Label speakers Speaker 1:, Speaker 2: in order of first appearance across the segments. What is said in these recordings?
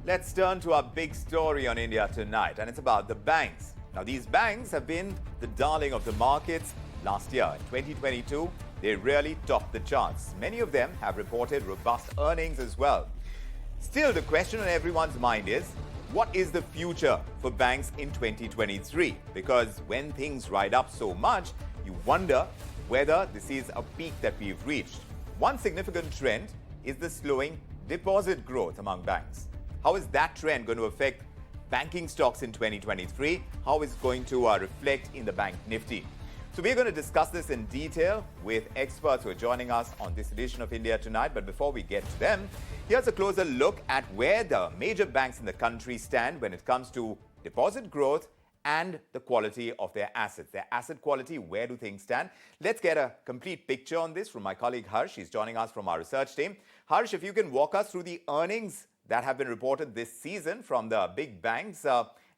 Speaker 1: Let's turn to our big story on India Tonight, and it's about the banks. Now, these banks have been the darling of the markets last year. In 2022, they really topped the charts. Many of them have reported robust earnings as well. Still, the question on everyone's mind is, what is the future for banks in 2023? Because when things ride up so much, you wonder whether this is a peak that we've reached. One significant trend is the slowing deposit growth among banks. How is that trend going to affect banking stocks in 2023? How is it going to reflect in the bank Nifty? So we're going to discuss this in detail with experts who are joining us on this edition of India Tonight. But before we get to them, here's a closer look at where the major banks in the country stand when it comes to deposit growth and the quality of their assets. Their asset quality, where do things stand? Let's get a complete picture on this from my colleague Harsh. He's joining us from our research team. Harsh, if you can walk us through the earnings that have been reported this season from the big banks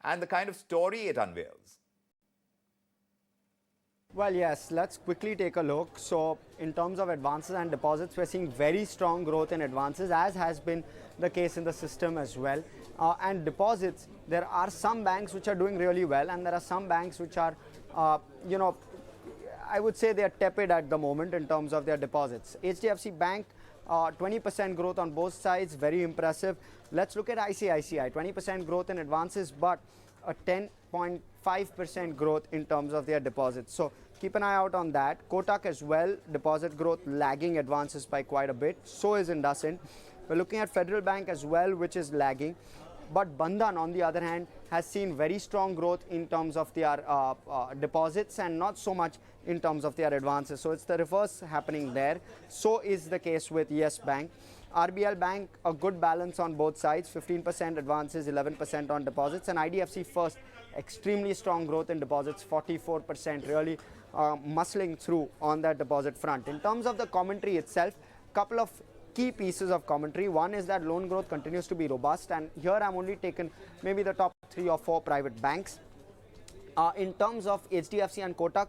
Speaker 1: and the kind of story it unveils.
Speaker 2: Well, yes, let's quickly take a look. So in terms of advances and deposits, we're seeing very strong growth in advances, as has been the case in the system as well. And deposits, there are some banks which are doing really well, and there are some banks which are, I would say they are tepid at the moment in terms of their deposits. HDFC Bank, 20% growth on both sides, very impressive. Let's look at ICICI, 20% growth in advances, but a 10.5% growth in terms of their deposits. So keep an eye out on that. Kotak as well, deposit growth lagging advances by quite a bit. So is IndusInd. We're looking at Federal Bank as well, which is lagging. But Bandhan, on the other hand, has seen very strong growth in terms of their deposits and not so much in terms of their advances. So it's the reverse happening there. So is the case with Yes Bank. RBL Bank, a good balance on both sides, 15% advances, 11% on deposits. And IDFC First, extremely strong growth in deposits, 44%, really muscling through on that deposit front. In terms of the commentary itself, couple of key pieces of commentary. One is that loan growth continues to be robust, and here I'm only taken maybe the top 3 or 4 private banks. In terms of HDFC and Kotak,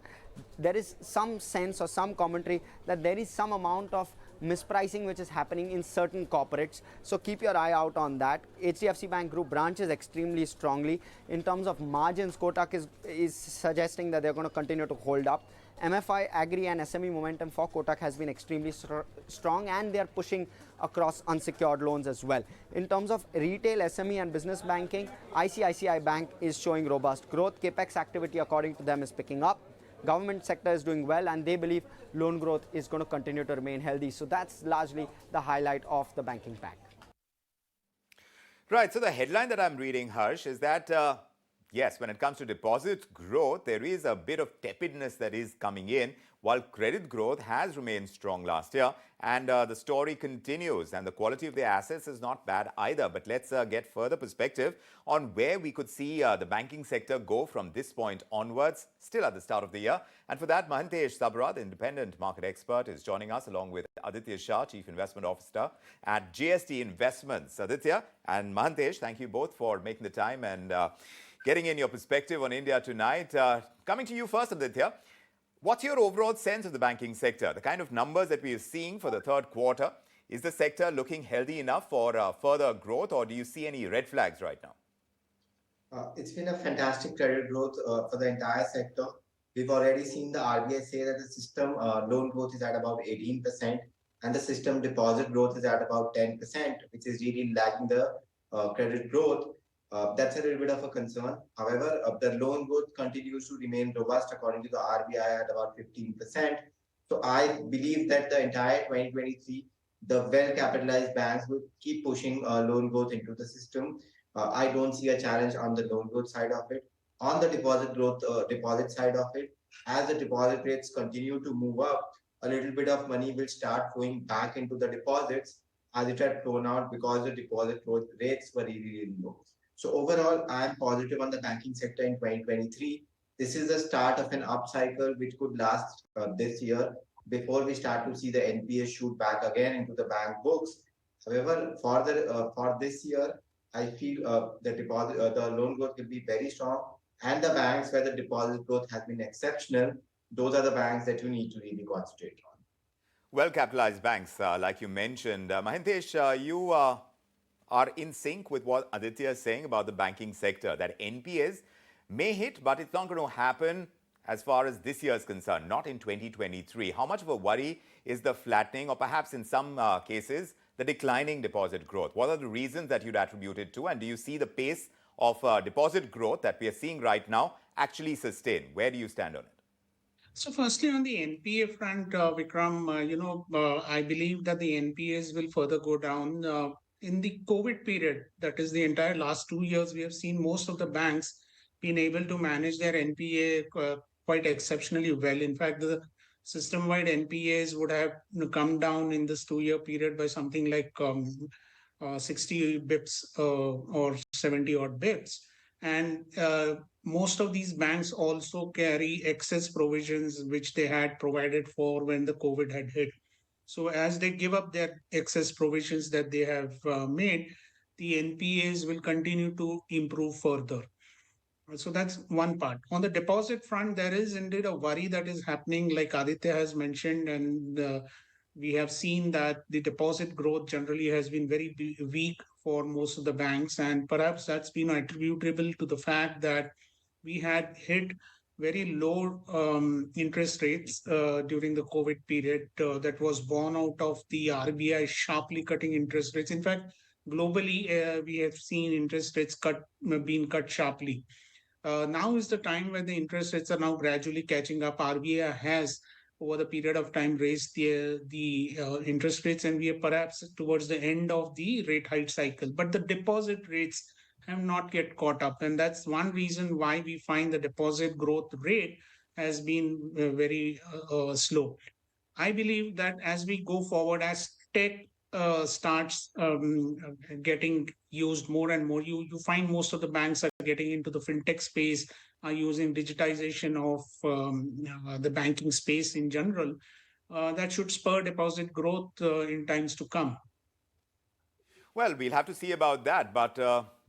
Speaker 2: there is some sense or some commentary that there is some amount of mispricing which is happening in certain corporates. So keep your eye out on that. HDFC Bank grew branches extremely strongly. In terms of margins, Kotak is suggesting that they're going to continue to hold up. MFI, Agri and SME momentum for Kotak has been extremely strong, and they are pushing across unsecured loans as well. In terms of retail, SME and business banking, ICICI Bank is showing robust growth. Capex activity, according to them, is picking up. Government sector is doing well, and they believe loan growth is going to continue to remain healthy. So that's largely the highlight of the banking pack.
Speaker 1: Right. So the headline that I'm reading, Harsh, is that yes, when it comes to deposit growth, there is a bit of tepidness that is coming in, while credit growth has remained strong last year. And the story continues, and the quality of the assets is not bad either. But let's get further perspective on where we could see the banking sector go from this point onwards, still at the start of the year. And for that, Mahantesh Sabarad, independent market expert, is joining us along with Aditya Shah, Chief Investment Officer at JST Investments. Aditya and Mahantesh, thank you both for making the time and getting in your perspective on India Tonight. Coming to you first, Aditya, what's your overall sense of the banking sector? The kind of numbers that we are seeing for the third quarter, is the sector looking healthy enough for further growth, or do you see any red flags right now?
Speaker 3: It's been a fantastic credit growth for the entire sector. We've already seen the RBI say that the system loan growth is at about 18%, and the system deposit growth is at about 10%, which is really lagging the credit growth. That's a little bit of a concern. However, the loan growth continues to remain robust according to the RBI at about 15%. So I believe that the entire 2023, the well-capitalized banks will keep pushing loan growth into the system. I don't see a challenge on the loan growth side of it. On the deposit side of it, as the deposit rates continue to move up, a little bit of money will start flowing back into the deposits as it had flown out because the deposit growth rates were really, really low. So overall, I am positive on the banking sector in 2023. This is the start of an upcycle which could last this year before we start to see the NPA shoot back again into the bank books. However, for this year, I feel the loan growth will be very strong, and the banks where the deposit growth has been exceptional, those are the banks that you need to really concentrate on.
Speaker 1: Well-capitalized banks, like you mentioned. Mahantesh, you are in sync with what Aditya is saying about the banking sector, that NPAs may hit, but it's not going to happen as far as this year is concerned, not in 2023. How much of a worry is the flattening or perhaps in some cases, the declining deposit growth? What are the reasons that you'd attribute it to? And do you see the pace of deposit growth that we are seeing right now actually sustain? Where do you stand on it?
Speaker 4: So, firstly, on the NPA front, Vikram, I believe that the NPAs will further go down. In the COVID period, that is the entire last 2 years, we have seen most of the banks being able to manage their NPA quite exceptionally well. In fact, the system-wide NPAs would have come down in this 2 year period by something like 60 bips or 70 odd bips. And most of these banks also carry excess provisions which they had provided for when the COVID had hit. So as they give up their excess provisions that they have made, the NPAs will continue to improve further. So that's one part. On the deposit front, there is indeed a worry that is happening, like Aditya has mentioned, and we have seen that the deposit growth generally has been very weak for most of the banks, and perhaps that's been attributable to the fact that we had hit very low interest rates during the COVID period that was born out of the RBI sharply cutting interest rates. In fact, globally, we have seen interest rates being cut sharply. Now is the time when the interest rates are now gradually catching up. RBI has, over the period of time, raised the interest rates, and we are perhaps towards the end of the rate hike cycle. But the deposit rates have not yet caught up, and that's one reason why we find the deposit growth rate has been very slow. I believe that as we go forward, as tech starts getting used more and more, you find most of the banks are getting into the fintech space, are using digitization of the banking space in general. That should spur deposit growth in times to come.
Speaker 1: Well, we'll have to see about that. But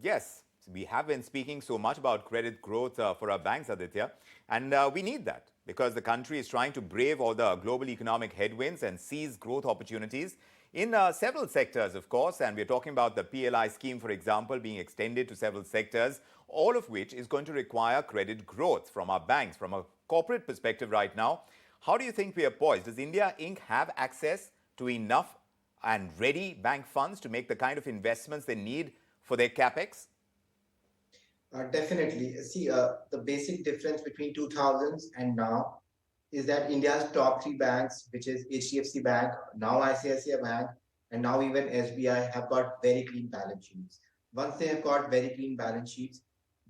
Speaker 1: yes, we have been speaking so much about credit growth for our banks, Aditya. And we need that because the country is trying to brave all the global economic headwinds and seize growth opportunities in several sectors, of course. And we're talking about the PLI scheme, for example, being extended to several sectors, all of which is going to require credit growth from our banks. From a corporate perspective right now, how do you think we are poised? Does India Inc. have access to enough and ready bank funds to make the kind of investments they need for their capex?
Speaker 3: Definitely. See, the basic difference between 2000s and now is that India's top three banks, which is HDFC Bank, now ICICI Bank, and now even SBI, have got very clean balance sheets. Once they have got very clean balance sheets,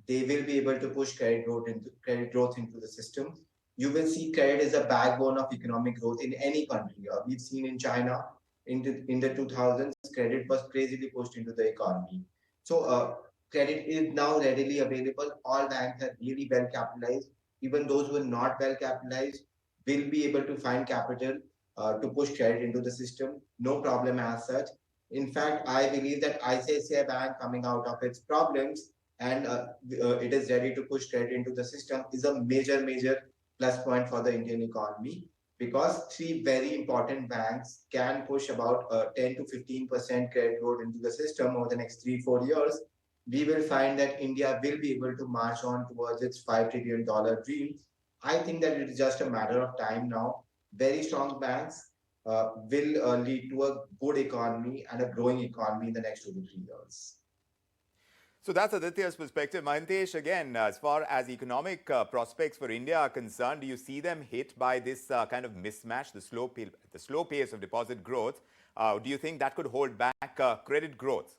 Speaker 3: they will be able to push credit growth into the system. You will see credit is a backbone of economic growth in any country. We've seen in China in the 2000s, credit was crazily pushed into the economy. So credit is now readily available. All banks are really well capitalized. Even those who are not well capitalized will be able to find capital to push credit into the system. No problem as such. In fact, I believe that ICICI Bank coming out of its problems and it is ready to push credit into the system is a major plus point for the Indian economy because three very important banks can push about 10 to 15% credit growth into the system over the next 3-4 years. We will find that India will be able to march on towards its $5 trillion dream. I think that it is just a matter of time now. Very strong banks will lead to a good economy and a growing economy in the next 2 to 3 years.
Speaker 1: So that's Aditya's perspective. Mahantesh, again, as far as economic prospects for India are concerned, do you see them hit by this kind of mismatch, the slow pace of deposit growth? Do you think that could hold back credit growth?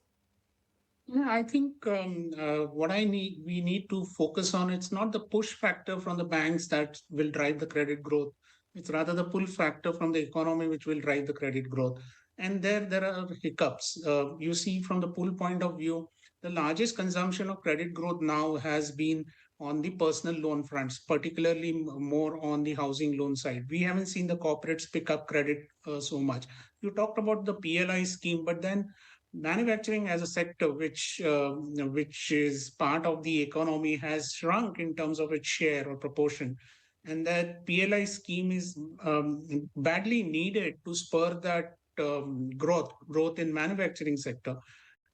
Speaker 4: Yeah, I think we need to focus on, it's not the push factor from the banks that will drive the credit growth. It's rather the pull factor from the economy which will drive the credit growth. And there are hiccups. You see, from the pull point of view, the largest consumption of credit growth now has been on the personal loan fronts, particularly more on the housing loan side. We haven't seen the corporates pick up credit so much. You talked about the PLI scheme, but then manufacturing as a sector, which is part of the economy, has shrunk in terms of its share or proportion, and that PLI scheme is badly needed to spur that growth in manufacturing sector.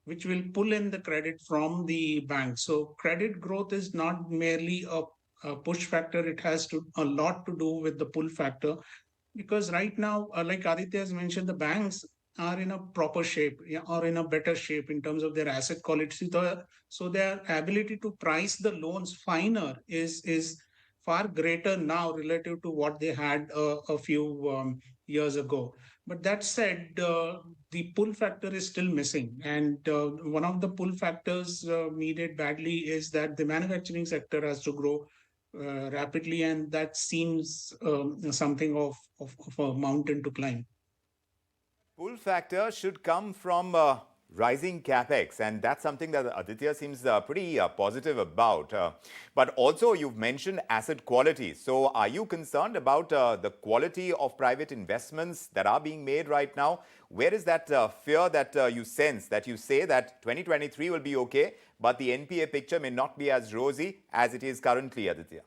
Speaker 4: which will pull in the credit from the bank. So credit growth is not merely a push factor. It has a lot to do with the pull factor, because right now, like Aditya has mentioned, the banks are in a proper shape, yeah, or in a better shape in terms of their asset quality. So their ability to price the loans finer is far greater now relative to what they had a few years ago. But that said, the pull factor is still missing. And one of the pull factors needed badly is that the manufacturing sector has to grow rapidly, and that seems something of a mountain to climb.
Speaker 1: Pull factor should come from rising capex, and that's something that Aditya seems pretty positive about. But also, you've mentioned asset quality. So, are you concerned about the quality of private investments that are being made right now? Where is that fear that you sense, that you say that 2023 will be okay, but the NPA picture may not be as rosy as it is currently, Aditya?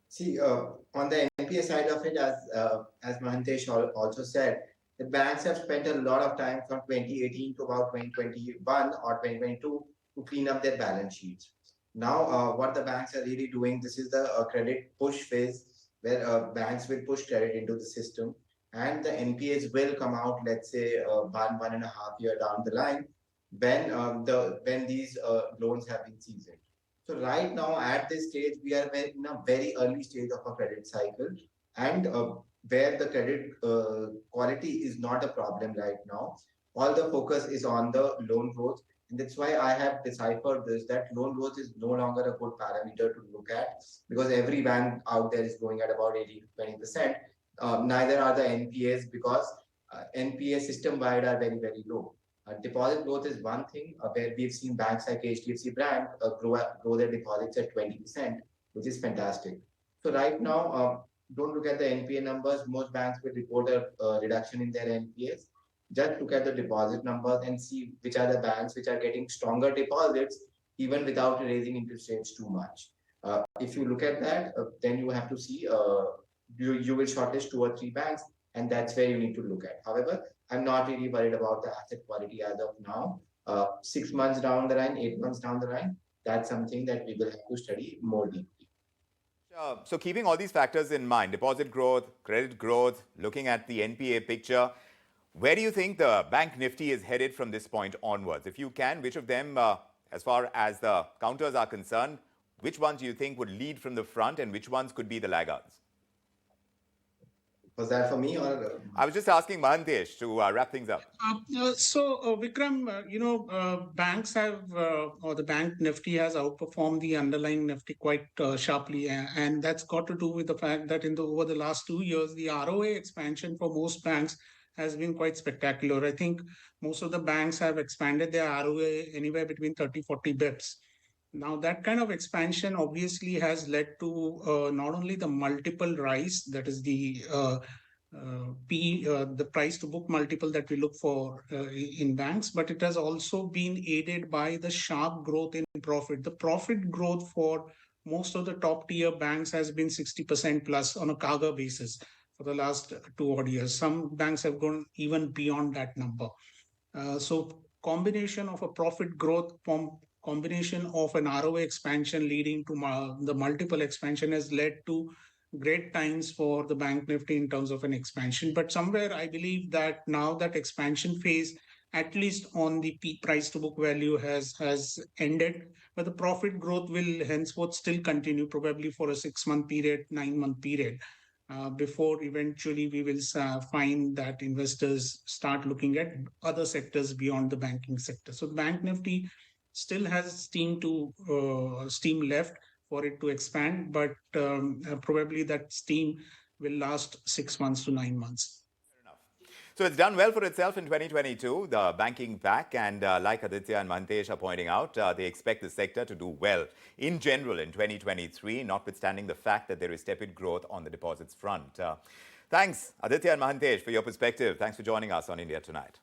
Speaker 3: See, on the NPA side of it, as Mahantesh also said, the banks have spent a lot of time from 2018 to about 2021 or 2022 to clean up their balance sheets. Now, what the banks are really doing, this is the credit push phase where banks will push credit into the system, and the NPAs will come out, let's say, 1.5 year down the line when when these loans have been seasoned. So right now, at this stage, we are in a very early stage of a credit cycle, and where the credit quality is not a problem right now. All the focus is on the loan growth, and that's why I have deciphered this that loan growth is no longer a good parameter to look at, because every bank out there is growing at about 18 to 20%. Neither are the NPAs, because NPA system wide are very, very low. Deposit growth is one thing where we've seen banks like HDFC Bank grow their deposits at 20%, which is fantastic. So right now, don't look at the NPA numbers. Most banks will report a reduction in their NPAs. Just look at the deposit numbers and see which are the banks which are getting stronger deposits even without raising interest rates too much. If you look at that, then you have to see you will shortlist 2 or 3 banks, and that's where you need to look at. However, I'm not really worried about the asset quality as of now. 6 months down the line, 8 months down the line, that's something that we will have to study more deeply.
Speaker 1: So keeping all these factors in mind, deposit growth, credit growth, looking at the NPA picture, where do you think the bank nifty is headed from this point onwards? If you can, which of them, as far as the counters are concerned, which ones do you think would lead from the front and which ones could be the laggards?
Speaker 3: Was that for me or?
Speaker 1: I was just asking Mahantesh to wrap things up.
Speaker 4: Vikram, banks have, or the bank Nifty has outperformed the underlying Nifty quite sharply. And that's got to do with the fact that over the last 2 years, the ROA expansion for most banks has been quite spectacular. I think most of the banks have expanded their ROA anywhere between 30-40 bips. Now, that kind of expansion obviously has led to not only the multiple rise, that is the the price to book multiple that we look for in banks, but it has also been aided by the sharp growth in profit. The profit growth for most of the top tier banks has been 60% plus on a CAGR basis for the last 2 odd years. Some banks have gone even beyond that number. So combination of a profit growth from combination of an ROA expansion leading to the multiple expansion has led to great times for the bank nifty in terms of an expansion. But somewhere I believe that now that expansion phase, at least on the peak price to book value, has ended, but the profit growth will henceforth still continue, probably for a 6-month period, 9-month period, before eventually we will find that investors start looking at other sectors beyond the banking sector. So the bank nifty still has steam left for it to expand, but probably that steam will last 6 months to 9 months.
Speaker 1: Fair enough. So it's done well for itself in 2022, the banking pack, and like Aditya and Mahantesh are pointing out, they expect the sector to do well in general in 2023, notwithstanding the fact that there is tepid growth on the deposits front. Thanks, Aditya and Mahantesh, for your perspective. Thanks for joining us on India Tonight.